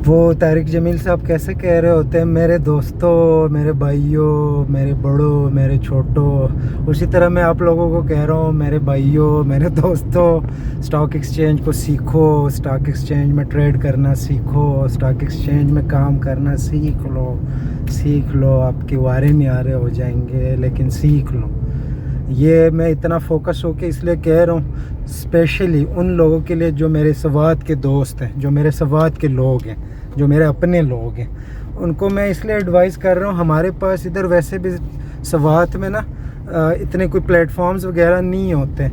वो तारिक जमील साहब कैसे कह रहे होते हैं, मेरे दोस्तों, मेरे भाइयों, मेरे बड़ों, मेरे छोटों, उसी तरह मैं आप लोगों को कह रहा हूँ, मेरे भाइयों, मेरे दोस्तों, स्टॉक एक्सचेंज को सीखो, स्टॉक एक्सचेंज में ट्रेड करना सीखो, स्टॉक एक्सचेंज में काम करना सीख लो। आपके वारे नहीं आ रहे हो जाएंगे, लेकिन सीख लो। ये मैं इतना फोकस होके इसलिए कह रहा हूँ, स्पेशली उन लोगों के लिए जो मेरे सवात के दोस्त हैं, जो मेरे सवात के लोग हैं, जो मेरे अपने लोग हैं। उनको मैं इसलिए एडवाइस कर रहा हूँ, हमारे पास इधर वैसे भी सवात में ना इतने कोई प्लेटफॉर्म्स वगैरह नहीं होते।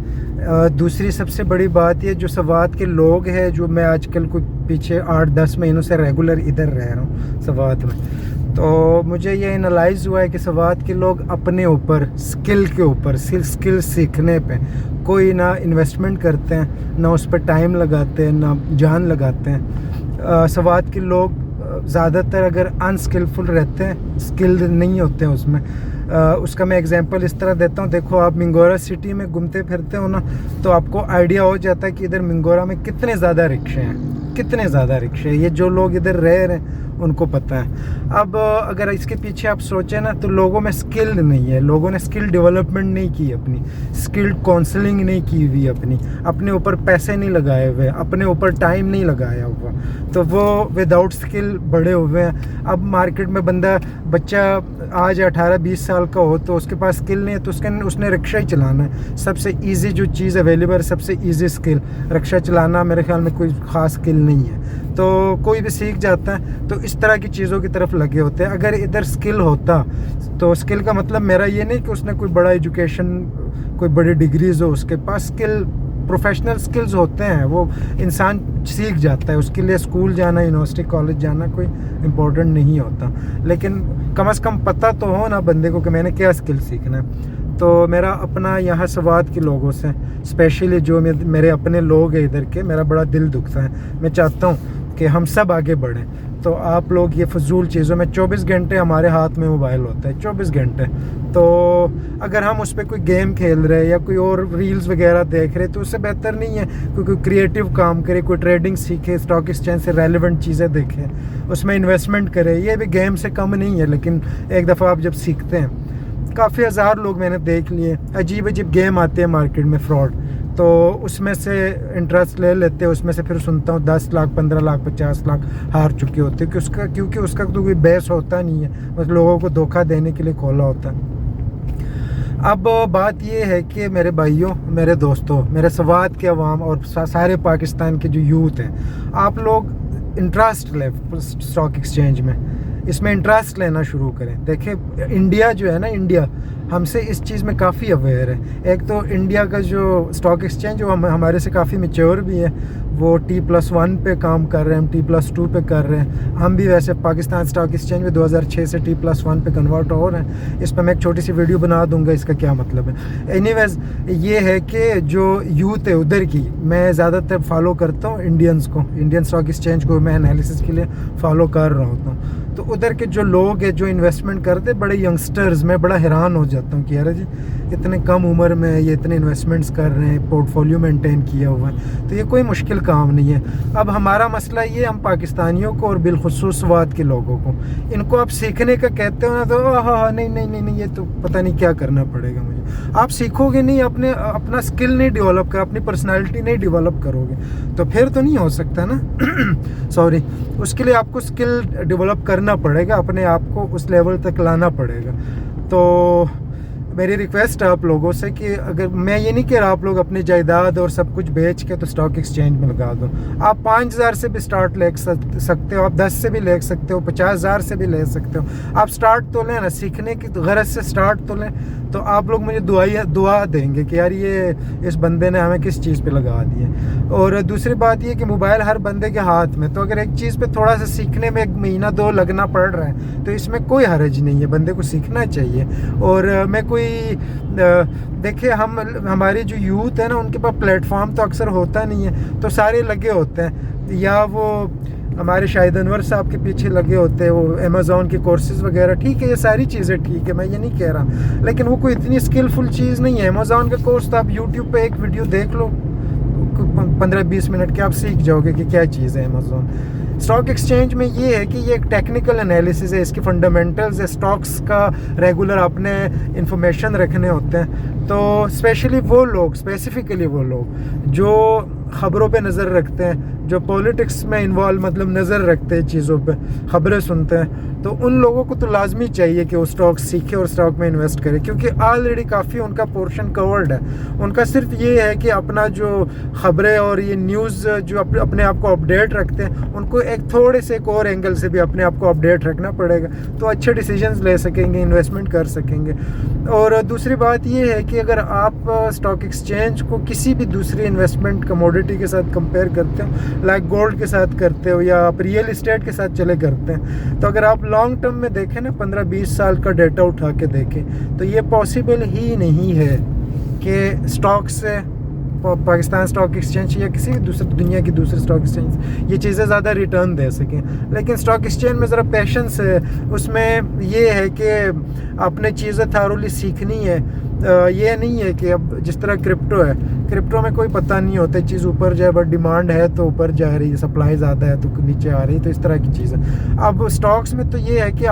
दूसरी सबसे बड़ी बात ये, जो सवात के लोग हैं, जो मैं आजकल कोई पीछे 8-10 महीनों से रेगुलर इधर रह रहा हूँ सवात में, तो मुझे ये एनालाइज़ हुआ है कि सवात के लोग अपने ऊपर स्किल के ऊपर स्किल सीखने पे कोई ना इन्वेस्टमेंट करते हैं, ना उस पर टाइम लगाते हैं, ना जान लगाते हैं। सवात के लोग ज़्यादातर अगर अनस्किलफुल रहते हैं, स्किल्ड नहीं होते हैं उसमें। उसका मैं एग्जांपल इस तरह देता हूँ, देखो आप मिंगोरा सिटी में घूमते फिरते हो ना, तो आपको आइडिया हो जाता है कि इधर मिंगोरा में कितने ज़्यादा रिक्शे हैं, कितने ज़्यादा रिक्शे। ये जो लोग इधर रह रहे हैं उनको पता है। अब अगर इसके पीछे आप सोचें ना, तो लोगों में स्किल नहीं है, लोगों ने स्किल डेवलपमेंट नहीं की अपनी, स्किल्ड काउंसलिंग नहीं की हुई अपने ऊपर पैसे नहीं लगाए हुए, अपने ऊपर टाइम नहीं लगाया हुआ, तो वो विदाउट स्किल बड़े हुए हैं। अब मार्केट में बच्चा आज 18-20 साल का हो तो उसके पास स्किल नहीं है, तो उसने रिक्शा ही चलाना है। सबसे ईजी जो चीज़ अवेलेबल, सबसे ईजी स्किल रिक्शा चलाना, मेरे ख्याल में कोई ख़ास स्किल नहीं है, तो कोई भी सीख जाता है। तो इस तरह की चीज़ों की तरफ लगे होते हैं। अगर इधर स्किल होता, तो स्किल का मतलब मेरा ये नहीं कि उसने कोई बड़ा एजुकेशन, कोई बड़ी डिग्रीज हो उसके पास, स्किल प्रोफेशनल स्किल्स होते हैं, वो इंसान सीख जाता है। उसके लिए स्कूल जाना, यूनिवर्सिटी, कॉलेज जाना कोई इम्पोर्टेंट नहीं होता, लेकिन कम से कम पता तो हो ना बंदे को कि मैंने क्या स्किल सीखना है। तो मेरा अपना यहाँ सवात के लोगों से, स्पेशली जो मेरे अपने लोग हैं इधर के, मेरा बड़ा दिल दुखता है। मैं चाहता हूँ कि हम सब आगे बढ़ें। तो आप लोग ये फजूल चीज़ों में 24 घंटे हमारे हाथ में मोबाइल होता है, 24 घंटे, तो अगर हम उस पर कोई गेम खेल रहे हैं या कोई और रील्स वगैरह देख रहे, तो उससे बेहतर नहीं है कोई क्रिएटिव काम करे, कोई ट्रेडिंग सीखे, स्टॉक एक्सचेंज से रेलिवेंट चीज़ें देखें, उसमें इन्वेस्टमेंट करें। ये भी गेम से कम नहीं है, लेकिन एक दफ़ा आप जब सीखते हैं, काफ़ी हज़ार लोग मैंने देख लिए, अजीब अजीब गेम आते हैं मार्केट में, फ्रॉड, तो उसमें से इंटरेस्ट ले लेते हैं, उसमें से फिर सुनता हूँ 10 लाख, 15 लाख, 50 लाख हार चुके होते हैं, क्योंकि उसका तो कोई बेस होता नहीं है, बस लोगों को धोखा देने के लिए खोला होता है। अब बात ये है कि मेरे भाइयों, मेरे दोस्तों, मेरे सवात के अवाम और सारे पाकिस्तान के जो यूथ हैं, आप लोग इंटरेस्ट लें स्टॉक एक्सचेंज में, इसमें इंटरेस्ट लेना शुरू करें। देखिए इंडिया जो है ना, इंडिया हमसे इस चीज़ में काफ़ी अवेयर है। एक तो इंडिया का जो स्टॉक एक्सचेंज, वो हमारे से काफ़ी मैच्योर भी है, वो T+1 पे काम कर रहे हैं, हम T+2 पे कर रहे हैं। हम भी वैसे पाकिस्तान स्टॉक एक्सचेंज में 2006 से T+1 पे कन्वर्ट हो रहे हैं। इस पर मैं एक छोटी सी वीडियो बना दूंगा, इसका क्या मतलब है। एनीवेज, ये है कि जो यूथ है उधर की, मैं ज़्यादातर फॉलो करता हूँ इंडियंस को, इंडियन स्टॉक एक्सचेंज को मैं एनालिसिस के लिए फॉलो कर रहा होता हूँ। तो उधर के जो लोग हैं जो इन्वेस्टमेंट करते, बड़े यंगस्टर्स, मैं बड़ा हैरान हो जाता हूँ कि यार जी इतने कम उम्र में ये इतने इन्वेस्टमेंट्स कर रहे हैं, पोर्टफोलियो मेंटेन किया हुआ है, तो ये कोई मुश्किल काम नहीं है। अब हमारा मसला ये, हम पाकिस्तानियों को और बिलखुसूस स्वात के लोगों को, इनको आप सीखने का कहते हो ना, तो हाँ नहीं, ये तो पता नहीं क्या करना पड़ेगा मुझे। आप सीखोगे नहीं, अपना स्किल नहीं डेवलप कर, अपनी पर्सनैलिटी नहीं डेवलप करोगे, तो फिर तो नहीं हो सकता ना। सॉरी, उसके लिए आपको स्किल डेवलप करना पड़ेगा, अपने आप को उस लेवल तक लाना पड़ेगा। तो मेरी रिक्वेस्ट है आप लोगों से कि अगर, मैं ये नहीं कह रहा आप लोग अपनी जायदाद और सब कुछ बेच के तो स्टॉक एक्सचेंज में लगा दो। आप 5,000 से भी स्टार्ट ले सकते हो, आप 10 से भी ले सकते हो, 50,000 से भी ले सकते हो। आप स्टार्ट तो लें ना, सीखने की गरज से स्टार्ट तो लें, तो आप लोग मुझे दुआ देंगे कि यार ये इस बंदे ने हमें किस चीज़ पे लगा दिया। और दूसरी बात ये कि मोबाइल हर बंदे के हाथ में, तो अगर एक चीज़ पे थोड़ा सा सीखने में 1 महीना 2 लगना पड़ रहा है, तो इसमें कोई हर्ज नहीं है, बंदे को सीखना चाहिए। और मैं कोई देखिए, हमारी जो यूथ है ना, उनके पास प्लेटफॉर्म तो अक्सर होता नहीं है, तो सारे लगे होते हैं, या वो हमारे शाहिद अनवर साहब के पीछे लगे होते हैं, वो अमेज़ॉन के कोर्सेज़ वगैरह, ठीक है, ये सारी चीज़ें ठीक है, मैं ये नहीं कह रहा, लेकिन वो कोई इतनी स्किलफुल चीज़ नहीं है। अमेज़ॉन का कोर्स तो आप यूट्यूब पे एक वीडियो देख लो, 15-20 मिनट के, आप सीख जाओगे कि क्या चीज़ है अमेज़ॉन। स्टॉक एक्सचेंज में ये है कि ये एक टेक्निकल एनालिसिस है, इसकी फंडामेंटल्स है, स्टॉक्स का रेगुलर आपने इंफॉर्मेशन रखने होते हैं। तो स्पेसिफिकली वो लोग जो ख़बरों पे नज़र रखते हैं, जो पॉलिटिक्स में इन्वॉल्व मतलब नज़र रखते हैं चीज़ों पे, ख़बरें सुनते हैं, तो उन लोगों को तो लाजमी चाहिए कि वो स्टॉक सीखे और स्टॉक में इन्वेस्ट करें, क्योंकि ऑलरेडी काफ़ी उनका पोर्शन कवर्ड है। उनका सिर्फ ये है कि अपना जो ख़बरें और ये न्यूज़ जो अपने आप को अपडेट रखते हैं, उनको एक थोड़े से एक और एंगल से भी अपने आप को अपडेट रखना पड़ेगा, तो अच्छे डिसीजंस ले सकेंगे, इन्वेस्टमेंट कर सकेंगे। और दूसरी बात ये है कि अगर आप स्टॉक एक्सचेंज को किसी भी दूसरी इन्वेस्टमेंट कमोडिटी के साथ कंपेयर करते हो, लाइक गोल्ड के साथ करते हो या आप रियल इस्टेट के साथ चले करते हैं, तो अगर आप लॉन्ग टर्म में देखें ना, 15-20 साल का डेटा उठा के देखें, तो ये पॉसिबल ही नहीं है कि स्टॉक से पाकिस्तान स्टॉक एक्सचेंज या किसी दूसरे दुनिया की दूसरे स्टॉक एक्सचेंज ये चीज़ें ज़्यादा रिटर्न दे सकें। लेकिन स्टॉक एक्सचेंज में ज़रा पेशेंस है, उसमें ये है कि आपने चीज़ें थारोली सीखनी है। ये नहीं है कि अब जिस तरह क्रिप्टो है, क्रिप्टो में कोई पता नहीं होता, चीज़ ऊपर जाए, बट डिमांड है तो ऊपर जा रही है, सप्लाई ज़्यादा है तो नीचे आ रही है, तो इस तरह की चीज़ है। अब स्टॉक्स में तो ये है कि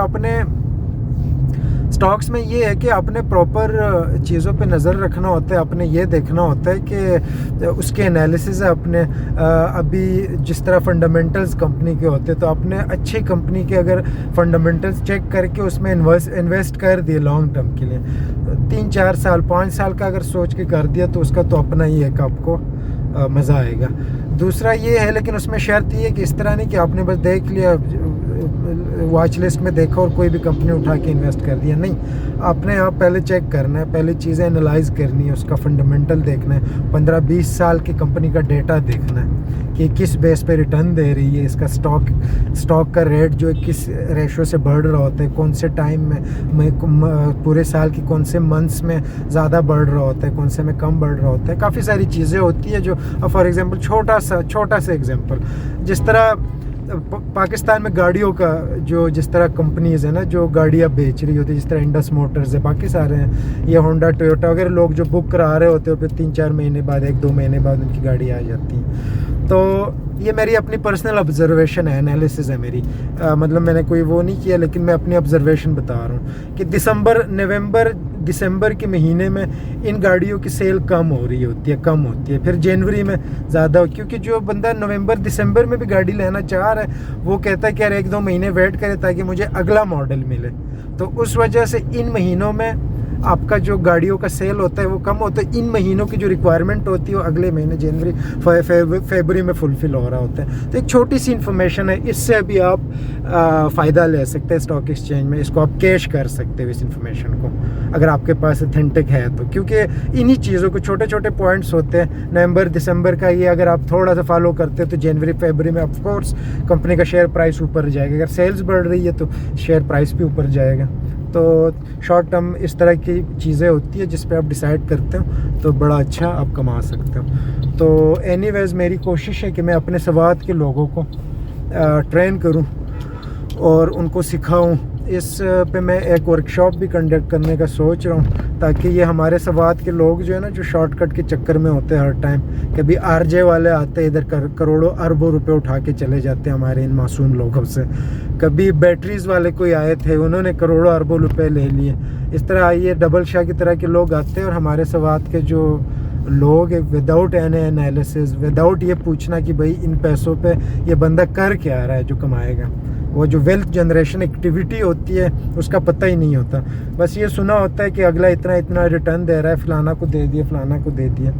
आपने प्रॉपर चीज़ों पे नज़र रखना होता है, आपने ये देखना होता है कि उसके एनालिसिस है अपने। अभी जिस तरह फंडामेंटल्स कंपनी के होते हैं, तो आपने अच्छी कंपनी के अगर फंडामेंटल्स चेक करके उसमें इन्वेस्ट कर दिए लॉन्ग टर्म के लिए, 3-4 साल 5 साल का अगर सोच के कर दिया, तो उसका तो अपना ही है कि आपको मज़ा आएगा। दूसरा ये है, लेकिन उसमें शर्त ये है कि इस तरह नहीं कि आपने बस देख लिया, वॉच लिस्ट में देखा और कोई भी कंपनी उठा के इन्वेस्ट कर दिया, नहीं। आपने आप पहले चेक करना है, पहले चीज़ें एनालाइज करनी है, उसका फंडामेंटल देखना है, 15-20 साल की कंपनी का डेटा देखना है कि किस बेस पे रिटर्न दे रही है, इसका स्टॉक का रेट जो है किस रेशो से बढ़ रहा होता है, कौन से टाइम में पूरे साल की कौन से मंथ्स में ज़्यादा बढ़ रहा होता है, कौन से में कम बढ़ रहा होता है। काफ़ी सारी चीज़ें होती है जो, फॉर एग्ज़ाम्पल छोटा सा एग्जांपल, जिस तरह पाकिस्तान में गाड़ियों का जो जिस तरह कंपनीज़ है ना, जो गाड़ियाँ बेच रही होती है, जिस तरह इंडस मोटर्स है, बाकी सारे हैं, ये होंडा टोयोटा वगैरह, लोग जो बुक करा रहे होते हो, फिर 3-4 महीने बाद 1-2 महीने बाद उनकी गाड़ी आ जाती है। तो ये मेरी अपनी पर्सनल ऑब्जर्वेशन है, एनालिसिस है मेरी, मतलब मैंने कोई वो नहीं किया, लेकिन मैं अपनी ऑब्जर्वेशन बता रहा हूँ कि नवंबर दिसंबर के महीने में इन गाड़ियों की सेल कम होती है, फिर जनवरी में ज़्यादा, क्योंकि जो बंदा नवंबर दिसंबर में भी गाड़ी लेना चाह रहा है, वो कहता है कि यार 1-2 महीने वेट करे ताकि मुझे अगला मॉडल मिले। तो उस वजह से इन महीनों में आपका जो गाड़ियों का सेल होता है वो कम होता है, इन महीनों की जो रिक्वायरमेंट होती है वो अगले महीने जनवरी फरवरी में फुलफ़िल हो रहा होता है। तो एक छोटी सी इन्फॉर्मेशन है, इससे अभी आप फ़ायदा ले सकते हैं स्टॉक एक्सचेंज में, इसको आप कैश कर सकते हो इस इन्फॉर्मेशन को, अगर आपके पास ऑथेंटिक है तो, क्योंकि इन्हीं चीज़ों को छोटे छोटे पॉइंट्स होते हैं। नवंबर दिसंबर का ये अगर आप थोड़ा सा फॉलो करते हैं तो जनवरी फरवरी में ऑफकोर्स कंपनी का शेयर प्राइस ऊपर जाएगा, अगर सेल्स बढ़ रही है तो शेयर प्राइस भी ऊपर जाएगा। तो शॉर्ट टर्म इस तरह की चीज़ें होती है जिस पे आप डिसाइड करते हो तो बड़ा अच्छा आप कमा सकते हो। तो एनीवेज़ मेरी कोशिश है कि मैं अपने सवात के लोगों को ट्रेन करूं और उनको सिखाऊं। इस पे मैं एक वर्कशॉप भी कंडक्ट करने का सोच रहा हूँ, ताकि ये हमारे सवात के लोग जो है ना, जो शॉर्टकट के चक्कर में होते हैं हर टाइम, कभी आरजे वाले आते हैं इधर करोड़ों अरबों रुपए उठा के चले जाते हैं हमारे इन मासूम लोगों से, कभी बैटरीज वाले कोई आए थे उन्होंने करोड़ों अरबों रुपए ले लिए। इस तरह ये डबल शाह की तरह के लोग आते हैं और हमारे सवात के जो लोग विदाउट एनी एनालिसिस, विदाउट ये पूछना कि भाई इन पैसों पे ये बंदा कर क्या रहा है जो कमाएगा, वो जो वेल्थ जनरेशन एक्टिविटी होती है उसका पता ही नहीं होता। बस ये सुना होता है कि अगला इतना इतना रिटर्न दे रहा है, फलाना को दे दिया, फलाना को दे दिया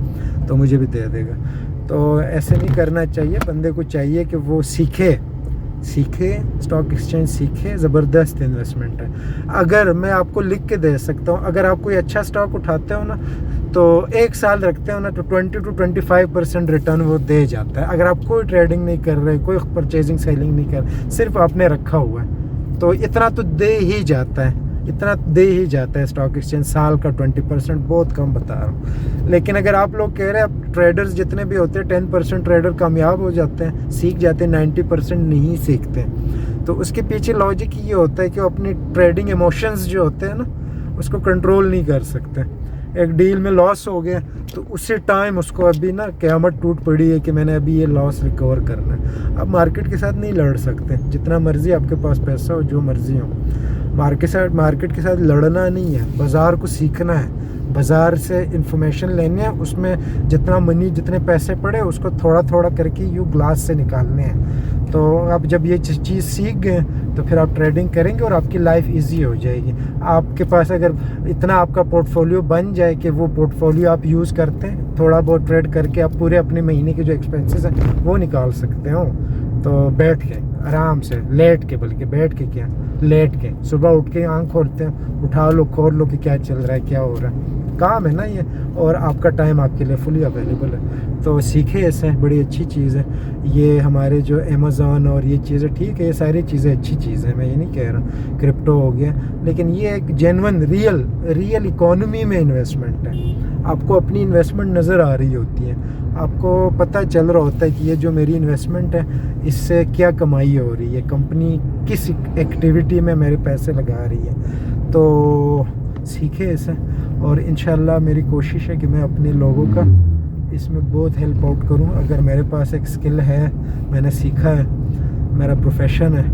तो मुझे भी दे देगा। तो ऐसे नहीं करना चाहिए, बंदे को चाहिए कि वो सीखे, स्टॉक एक्सचेंज सीखे, ज़बरदस्त इन्वेस्टमेंट है। अगर मैं आपको लिख के दे सकता हूँ, अगर आप कोई अच्छा स्टॉक उठाते हो ना तो 1 साल रखते हो ना तो 20-25% रिटर्न वो दे जाता है। अगर आप कोई ट्रेडिंग नहीं कर रहे, कोई परचेजिंग सेलिंग नहीं कर रहे, सिर्फ आपने रखा हुआ है, तो इतना तो दे ही जाता है स्टॉक एक्सचेंज साल का 20%, बहुत कम बता रहा हूँ। लेकिन अगर आप लोग कह रहे हैं, ट्रेडर्स जितने भी होते हैं 10% ट्रेडर कामयाब हो जाते हैं, सीख जाते हैं, 90% नहीं सीखते। तो उसके पीछे लॉजिक ये होता है कि वो अपनी ट्रेडिंग इमोशंस जो होते हैं ना उसको कंट्रोल नहीं कर सकते। एक डील में लॉस हो गया तो उसी टाइम उसको अभी ना क़यामत टूट पड़ी है कि मैंने अभी ये लॉस रिकवर करना है। आप मार्केट के साथ नहीं लड़ सकते, जितना मर्ज़ी आपके पास पैसा हो, जो मर्ज़ी हो, मार्केट के साथ लड़ना नहीं है, बाज़ार को सीखना है, बाज़ार से इंफॉर्मेशन लेनी है, उसमें जितना मनी, जितने पैसे पड़े उसको थोड़ा थोड़ा करके यूँ ग्लास से निकालने हैं। तो आप जब ये चीज़ सीख गए तो फिर आप ट्रेडिंग करेंगे और आपकी लाइफ इजी हो जाएगी। आपके पास अगर इतना आपका पोर्टफोलियो बन जाए कि वो पोर्टफोलियो आप यूज़ करते हैं, थोड़ा बहुत ट्रेड करके आप पूरे अपने महीने के जो एक्सपेंसेस हैं वो निकाल सकते हो। तो बैठ के आराम से, लेट के, बल्कि बैठ के क्या, लेट के सुबह उठ के आँख खोलते हैं, उठा लो, खोल लो कि क्या चल रहा है, क्या हो रहा है, काम है ना ये, और आपका टाइम आपके लिए फुली अवेलेबल है। तो सीखे ऐसे, बड़ी अच्छी चीज़ है ये। हमारे जो अमेज़ॉन और ये चीज़ें, ठीक है, ये सारी चीज़ें अच्छी चीज़ें हैं, मैं ये नहीं कह रहा क्रिप्टो हो गया, लेकिन ये एक जेन्युइन रियल इकोनॉमी में इन्वेस्टमेंट है। आपको अपनी इन्वेस्टमेंट नज़र आ रही होती है, आपको पता चल रहा होता है कि ये जो मेरी इन्वेस्टमेंट है इससे क्या कमाई हो रही है, कंपनी किस एक्टिविटी में मेरे पैसे लगा रही है। तो सीखे इसे, और इंशाल्लाह मेरी कोशिश है कि मैं अपने लोगों का इसमें बहुत हेल्प आउट करूं। अगर मेरे पास एक स्किल है, मैंने सीखा है, मेरा प्रोफेशन है,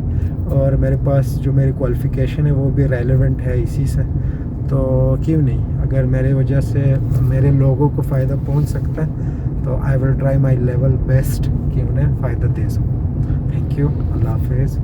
और मेरे पास जो मेरी क्वालिफ़िकेशन है वो भी रेलेवेंट है इसी से, तो क्यों नहीं, अगर मेरे वजह से मेरे लोगों को फ़ायदा पहुंच सकता है तो I will try my level best कि उन्हें फ़ायदा दे सकूँ। थैंक यू, अल्लाह हाफ़िज़।